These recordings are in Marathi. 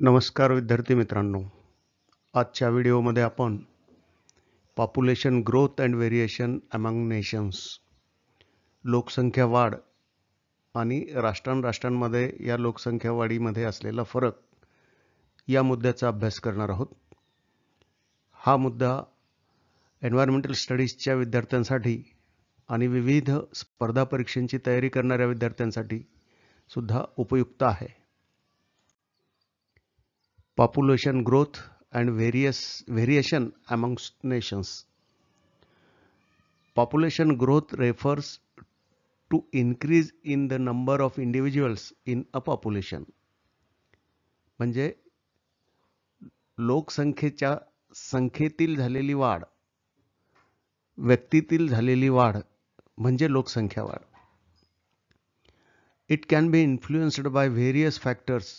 नमस्कार विद्यार्थी मित्रांनो, आजच्या व्हिडिओमध्ये आपण population growth and variation among nations, लोकसंख्या वाढ आणि राष्ट्रांमध्ये या लोकसंख्या वाढीमध्ये असलेला फरक या मुद्द्याचा अभ्यास करणार आहोत. हा मुद्दा एन्व्हायरमेंटल स्टडीजच्या विद्यार्थ्यांसाठी आणि विविध स्पर्धा परीक्षांची तयारी करणाऱ्या विद्यार्थ्यांसाठी सुद्धा उपयुक्त आहे. Population growth and variation amongst nations. Population growth refers to increase in the number of individuals in a population. म्हणजे लोकसंख्येच्या संख्येतील झालेली वाढ, व्यक्तीतील झालेली वाढ म्हणजे लोकसंख्या वाढ. It can be influenced by various factors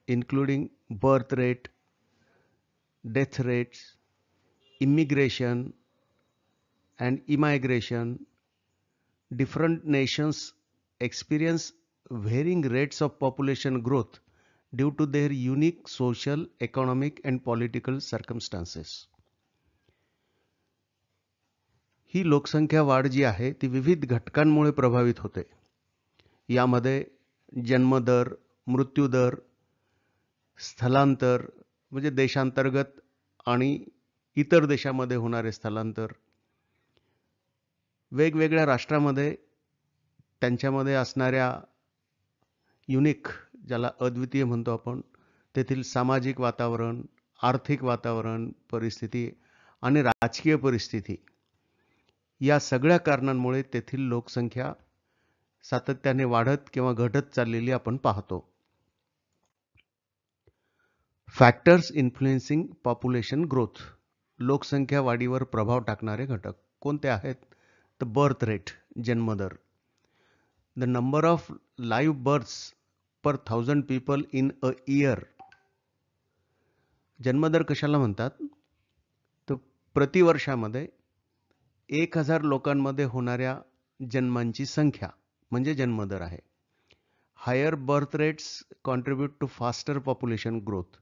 including birth rate, death rates, immigration and immigration. Different nations experience varying rates of population growth due to their unique social, economic and political circumstances. ही लोकसंख्या वाढ जी आहे ती विविध घटकांमुळे प्रभावित होते. यामध्ये जन्मदर, मृत्यूदर, स्थलांतर म्हणजे देशांतर्गत आणि इतर देशामध्ये होणारे स्थलांतर, वेगवेगळ्या राष्ट्रामध्ये त्यांच्यामध्ये असणाऱ्या युनिक, ज्याला अद्वितीय म्हणतो आपण, तेथील सामाजिक वातावरण, आर्थिक वातावरण, परिस्थिती आणि राजकीय परिस्थिती, या सगळ्या कारणांमुळे तेथील लोकसंख्या सातत्याने वाढत किंवा घटत चाललेली आपण पाहतो. फॅक्टर्स इन्फ्लुएन्सिंग पॉप्युलेशन ग्रोथ, लोकसंख्या वाढीवर प्रभाव टाकणारे घटक कोणते आहेत? तर बर्थ रेट, जन्मदर. The number of live births per 1000 people in a year. जन्मदर कशाला म्हणतात? तर प्रतिवर्षामध्ये 1000 लोकांमध्ये होणाऱ्या जन्मांची संख्या म्हणजे जन्मदर आहे. Higher birth rates contribute to faster population growth.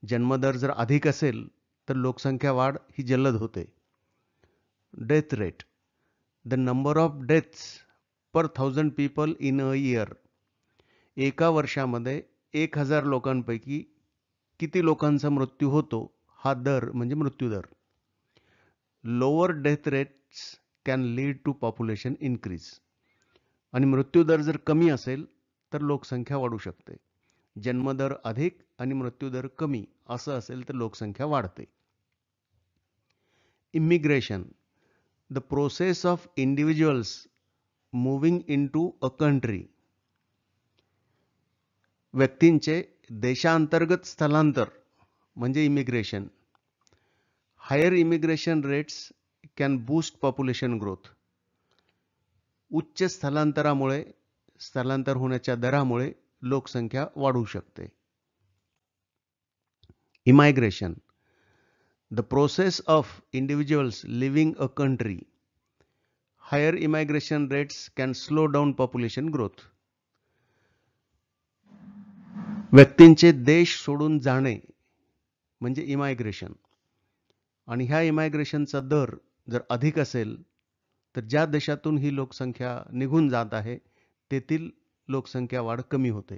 जन्मदर जर अधिक असेल तर लोकसंख्या वाढ ही जलद होते. Death rate, the number of deaths per 1000 people in a year. एका वर्षामध्ये 1000 लोकांपैकी किती लोकांचा मृत्यू होतो हा दर म्हणजे मृत्यूदर. Lower death rates can lead to population increase. आणि मृत्यूदर जर कमी असेल तर लोकसंख्या वाढू शकते. जन्मदर अधिक आणि मृत्यूदर कमी असं असेल तर लोकसंख्या वाढते. Immigration, the process of individuals moving into a country. व्यक्तींचे देशांतर्गत स्थलांतर म्हणजे immigration. Higher immigration rates can boost population growth. उच्च स्थलांतरामुळे, स्थलांतर होण्याच्या दरामुळे लोकसंख्या वाढू शकते. Emigration, the process of individuals leaving a country. Higher emigration rates can slow down population growth. व्यक्तींचे देश सोडून जाणे म्हणजे इमायग्रेशन. आणि ह्या इमायग्रेशनचा दर जर अधिक असेल तर ज्या देशातून ही लोकसंख्या निघून जात आहे तेथील लोकसंख्या वाढ कमी होते.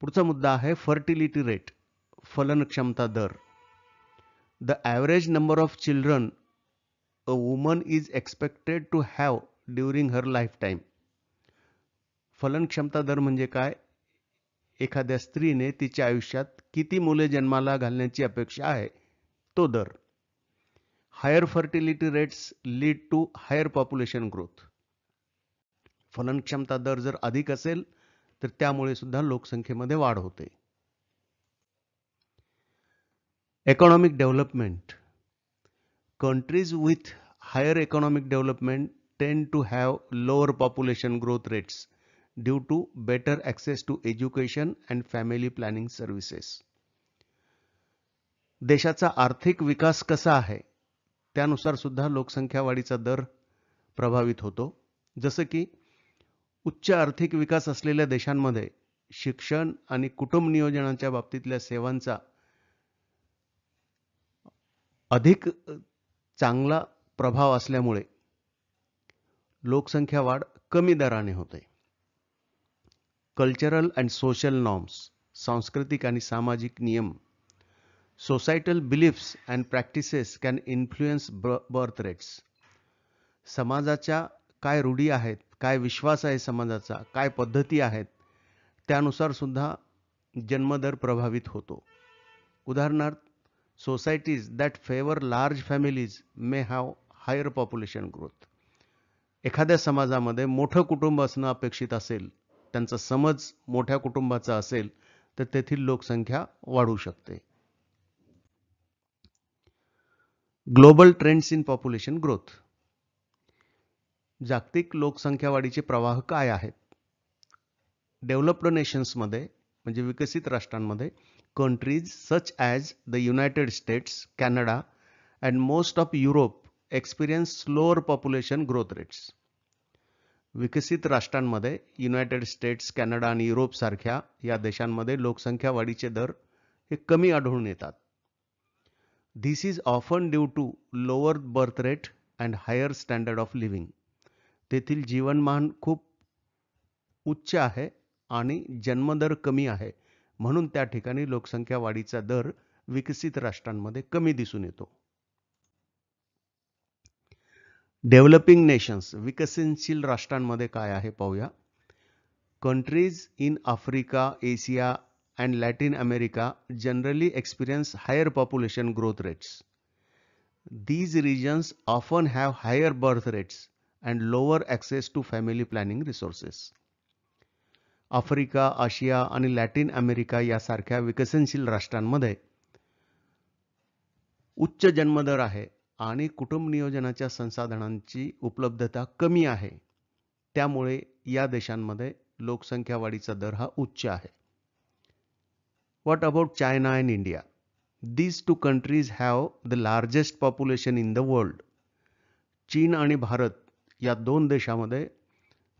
पुढचा मुद्दा आहे फर्टिलिटी रेट, फलनक्षमता दर. The average number of children a woman is expected to have during her life time. फलनक्षमता दर म्हणजे काय? एखाद्या स्त्रीने तिच्या आयुष्यात किती मुले जन्माला घालण्याची अपेक्षा आहे तो दर. Higher fertility rates lead to higher population growth. फलनक्षमता दर जर अधिक असेल तर त्यामुळे सुद्धा लोकसंख्येमध्ये वाढ होते. Economic development, countries with higher economic development tend to have lower population growth rates due to better access to education and family planning services. देशाचा आर्थिक विकास कसा आहे त्यानुसार सुद्धा लोकसंख्या वाढीचा दर प्रभावित होतो. जसं की उच्च आर्थिक विकास असलेल्या देशांमध्ये शिक्षण आणि कुटुंब नियोजनाच्या बाबतीतल्या सेवांचा अधिक चांगला प्रभाव असल्यामुळे लोकसंख्या वाढ कमी दराने होते. कल्चरल अँड सोशल नॉर्म्स, सांस्कृतिक आणि सामाजिक नियम, societal beliefs and practices can influence birth rates. समाजाच्या काय रूढी आहेत, काय विश्वास आहे समाजाचा, काय पद्धती आहेत, त्यानुसार सुद्धा जन्मदर प्रभावित होतो. उदाहरणार्थ, societies that favour large families may have higher population growth. एखाद्या समाजामध्ये मोठं कुटुंब असणं अपेक्षित असेल, त्यांचा समज मोठ्या कुटुंबाचा असेल, तर तेथील लोकसंख्या वाढू शकते. Global trends in population growth. जागतिक लोकसंख्या वाढीचे प्रवाह काय आहेत? डेव्हलप्ड नेशन्समध्ये म्हणजे विकसित राष्ट्रांमध्ये countries such as the United states, Canada and most of Europe experience slower population growth rates. विकसित राष्ट्रांमध्ये युनायटेड स्टेट्स, कॅनडा आणि युरोप सारख्या या देशांमध्ये लोकसंख्या वाढीचे दर हे कमी आढळून येतात. This is often due to lower birth rate and higher standard of living. तेथील जीवनमान खूप उच्च आहे आणि जन्मदर कमी आहे, म्हणून त्या ठिकाणी लोकसंख्या वाढीचा दर विकसित राष्ट्रांमध्ये कमी दिसून येतो. डेव्हलपिंग नेशन्स, विकसनशील राष्ट्रांमध्ये काय आहे पाहूया. Countries in Africa, Asia and Latin America generally experience higher population growth rates. These regions often have higher birth rates and lower access to family planning resources. Africa, आशिया आणि लॅटिन अमेरिका यासारख्या विकसनशील राष्ट्रांमध्ये उच्च जन्मदर आहे आणि कुटुंब नियोजनाच्या संसाधनांची उपलब्धता कमी आहे. त्यामुळे या देशांमध्ये लोकसंख्या वाढीचा दर हा उच्च आहे. What about China and India? These two countries have the largest population in the world. चीन आणि भारत या दोन देशामध्ये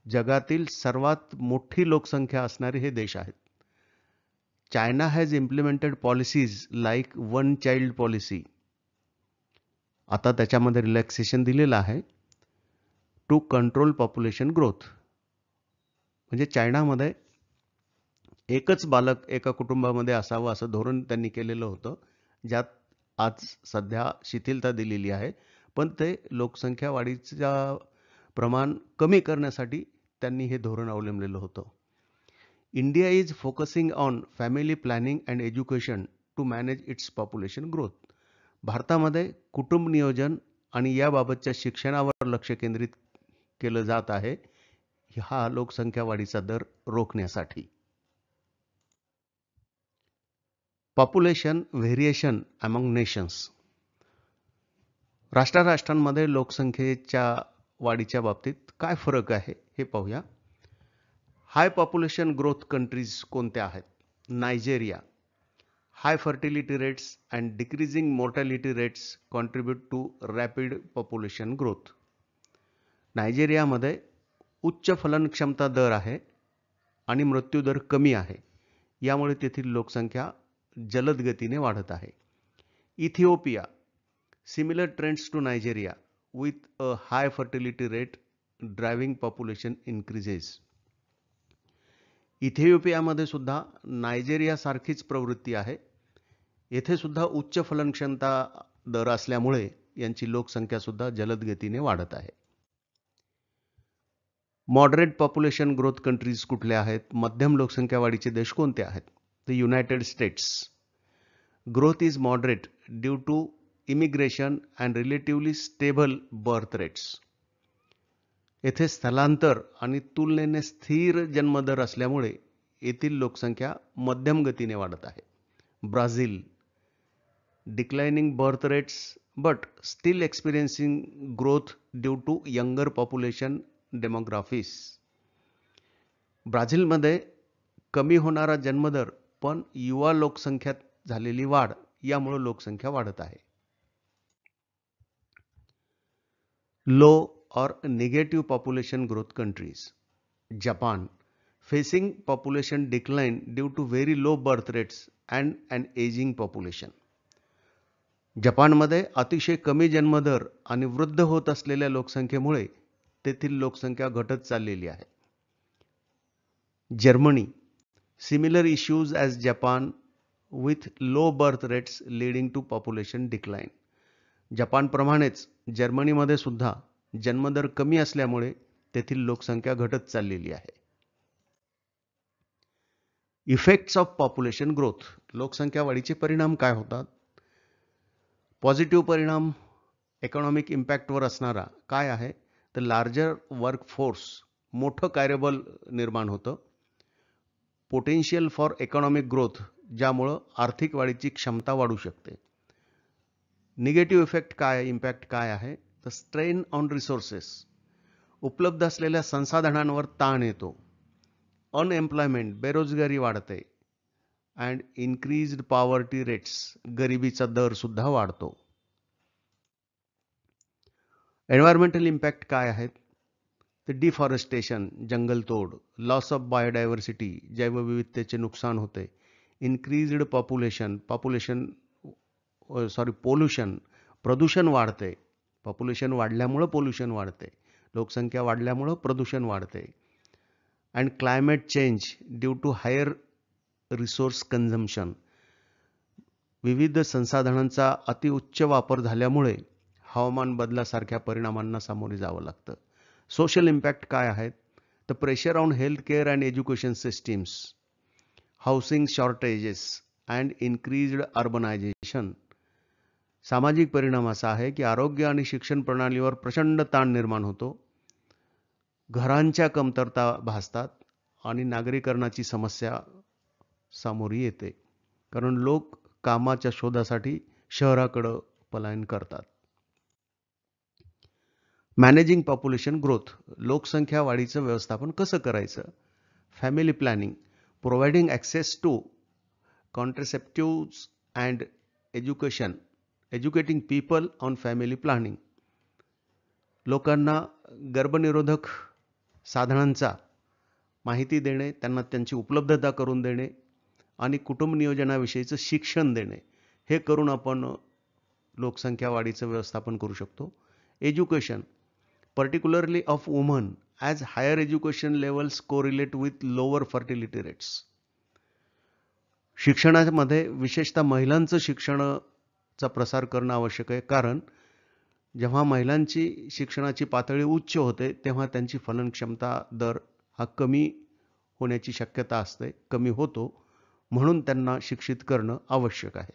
जगातील सर्वात मोठी लोकसंख्या असणारे हे देश आहेत. China has implemented policies like one child policy. आता त्याच्यामध्ये रिलॅक्सेशन दिलेलं आहे टू कंट्रोल पॉप्युलेशन ग्रोथ. म्हणजे चायनामध्ये एकच बालक एका कुटुंबामध्ये असावं असं धोरण त्यांनी केलेलं होतं, ज्यात आज सध्या शिथिलता दिलेली आहे. पण ते लोकसंख्या वाढीचं प्रमाण कमी करण्यासाठी त्यांनी हे धोरण अवलंबलेलं होतं. India is focusing on family planning and education to manage its population growth. भारतामध्ये कुटुंब नियोजन आणि याबाबतच्या शिक्षणावर लक्ष केंद्रित केलं जात आहे, हा लोकसंख्या वाढीचा दर रोखण्यासाठी. Population variation among nations. राष्ट्रांमध्ये लोकसंख्येच्या वाढीच्या बाबतीत काय फरक आहे हे पाहूया. हाय पॉप्युलेशन ग्रोथ कंट्रीज कोणत्या आहेत? Nigeria. High fertility rates and decreasing mortality rates contribute to rapid population growth. नायजेरियामध्ये उच्च फलनक्षमता दर आहे आणि मृत्यूदर कमी आहे, यामुळे तेथील लोकसंख्या जलद गतीने वाढत आहे. Ethiopia. Similar trends to Nigeria with a high fertility rate driving population increases. इथिओपियामध्ये सुद्धा नायजेरियासारखीच प्रवृत्ती आहे. येथे सुद्धा उच्च फलनक्षमता दर असल्यामुळे यांची लोकसंख्या सुद्धा जलद गतीने वाढत आहे. मॉडरेट पॉप्युलेशन ग्रोथ कंट्रीज कुठल्या आहेत? मध्यम लोकसंख्या वाढीचे देश कोणते आहेत? The United States. Growth is moderate due to immigration and relatively stable birth rates. येथे स्थलांतर आणि तुलनेने स्थिर जन्मदर असल्यामुळे येथील लोकसंख्या मध्यम गतीने वाढत आहे. Brazil. Declining birth rates but still experiencing growth due to younger population demographics. ब्राझीलमध्ये कमी होणारा जन्मदर पण युवा लोकसंख्यात झालेली वाढ यामुळे लोकसंख्या वाढत आहे. Low or negative population growth countries. Japan. Facing population decline due to very low birth rates and an ageing population. जपानमध्ये अतिशय कमी जन्मदर आणि वृद्ध होत असलेल्या लोकसंख्येमुळे तेथील लोकसंख्या घटत चाललेली आहे. Germany, similar issues as Japan with low birth rates leading to population decline. जपानप्रमाणेच जर्मनीमध्ये सुद्धा जन्मदर कमी असल्यामुळे तेथील लोकसंख्या घटत चाललेली आहे. Effects of population growth. लोकसंख्या वाढीचे परिणाम काय होतात? पॉझिटिव्ह परिणाम इकॉनॉमिक इम्पॅक्टवर असणारा काय आहे? तर लार्जर वर्कफोर्स, मोठं कार्यबल निर्माण होतं. पोटेन्शियल फॉर इकॉनॉमिक ग्रोथ, ज्यामुळं आर्थिक वाढीची क्षमता वाढू शकते. निगेटिव्ह इम्पॅक्ट काय आहे? तर स्ट्रेन ऑन रिसोर्सेस, उपलब्ध असलेल्या संसाधनांवर ताण येतो. अनएम्प्लॉयमेंट, बेरोजगारी वाढते. अँड इन्क्रीज्ड पॉवर्टी रेट्स, गरिबीचा दर सुद्धा वाढतो. एन्व्हायरमेंटल इम्पॅक्ट काय आहेत? तर डिफॉरेस्टेशन, जंगलतोड, लॉस ऑफ बायोडायव्हर्सिटी, जैवविविधतेचे नुकसान होते. इन्क्रीज्ड पोल्युशन, प्रदूषण वाढते. पॉप्युलेशन वाढल्यामुळं पोल्युशन वाढते. लोकसंख्या वाढल्यामुळं प्रदूषण वाढते. And climate change due to higher resource consumption, विविध संसाधनांचा अतिउच्च वापर झाल्यामुळे हवामान बदलासारख्या परिणामांना सामोरे जावं लागतं. सोशल इम्पॅक्ट काय आहेत? तर pressure on health care and education systems, housing shortages and increased urbanisation. सामाजिक परिणाम असा आहे की आरोग्य आणि शिक्षण प्रणालीवर प्रचंड ताण निर्माण होतो. घरांच्या कमतरता भासतात आणि नागरीकरणाची समस्या सामोरी येते, कारण लोक कामाच्या शोधासाठी शहराकडं पलायन करतात. Managing population growth. लोकसंख्या वाढीचं व्यवस्थापन कसं करायचं? Family planning, providing access to contraceptives and educating people on family planning. लोकांना गर्भनिरोधक साधनांचा माहिती देणे, त्यांना त्यांची उपलब्धता करून देणे आणि कुटुंब नियोजनाविषयीचं शिक्षण देणे, हे करून आपण लोकसंख्या वाढीचं व्यवस्थापन करू शकतो. Education, particularly of women, as higher education levels correlate with lower fertility rates. शिक्षणामध्ये विशेषतः महिलांचं शिक्षणाचा प्रसार करणं आवश्यक आहे, कारण जेव्हा महिलांची शिक्षणाची पातळी उच्च होते तेव्हा त्यांची फलनक्षमता दर हा कमी होण्याची शक्यता असते, कमी होतो. म्हणून त्यांना शिक्षित करणं आवश्यक आहे.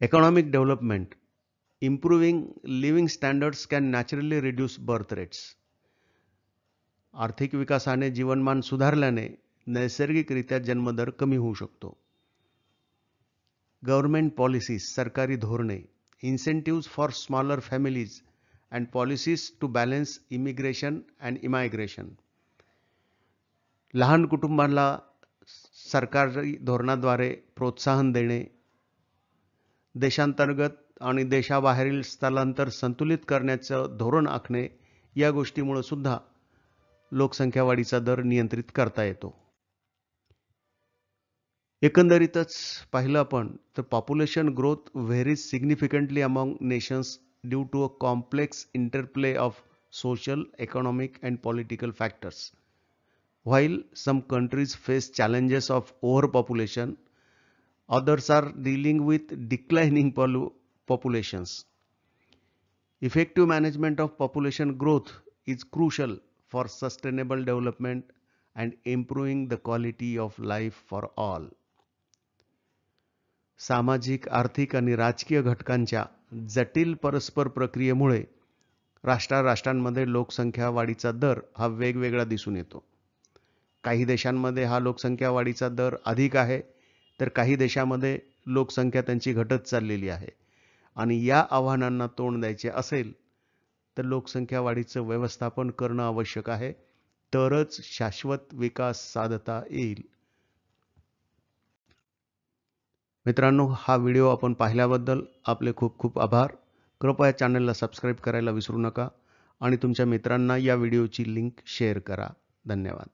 Economic development. Improving living standards can naturally reduce birth rates. आर्थिक विकासाने जीवनमान सुधारल्याने नैसर्गिकरित्या जन्मदर कमी होऊ शकतो. गव्हर्नमेंट पॉलिसीज, सरकारी धोरणे, incentives for smaller families and policies to balance immigration and emigration. लहान कुटुंबांना सरकारी धोरणाद्वारे प्रोत्साहन देणे, देशांतर्गत आणि देशाबाहेरील स्थलांतर संतुलित करण्याचं धोरण आखणे, या गोष्टीमुळे सुद्धा लोकसंख्या वाढीचा दर नियंत्रित करता येतो. एकंदरीतच पाहिलं आपण तर population growth varies significantly among nations due to a complex interplay of social, economic and political factors. While some countries face challenges of overpopulation, others are dealing with declining populations. Effective management of population growth is crucial for sustainable development and improving the quality of life for all. सामाजिक, आर्थिक आणि राजकीय घटकांच्या जटिल परस्पर प्रक्रियेमुळे राष्ट्रांमध्ये लोकसंख्या वाढीचा दर हा वेगवेगळा दिसून येतो. काही देशांमध्ये हा लोकसंख्या वाढीचा दर अधिक आहे, तर काही देशांमध्ये लोकसंख्या त्यांची घटत चाललेली आहे. आणि या आव्हानांना तोंड द्यायचे असेल तर लोकसंख्या वाढीचं व्यवस्थापन करणं आवश्यक आहे, तरच शाश्वत विकास साधता येईल. मित्रांनो, हा व्हिडिओ आपण पाहिल्याबद्दल आपले खूप खूप आभार. कृपया चॅनलला सबस्क्राईब करायला विसरू नका आणि तुमच्या मित्रांना या व्हिडिओची लिंक शेअर करा. धन्यवाद.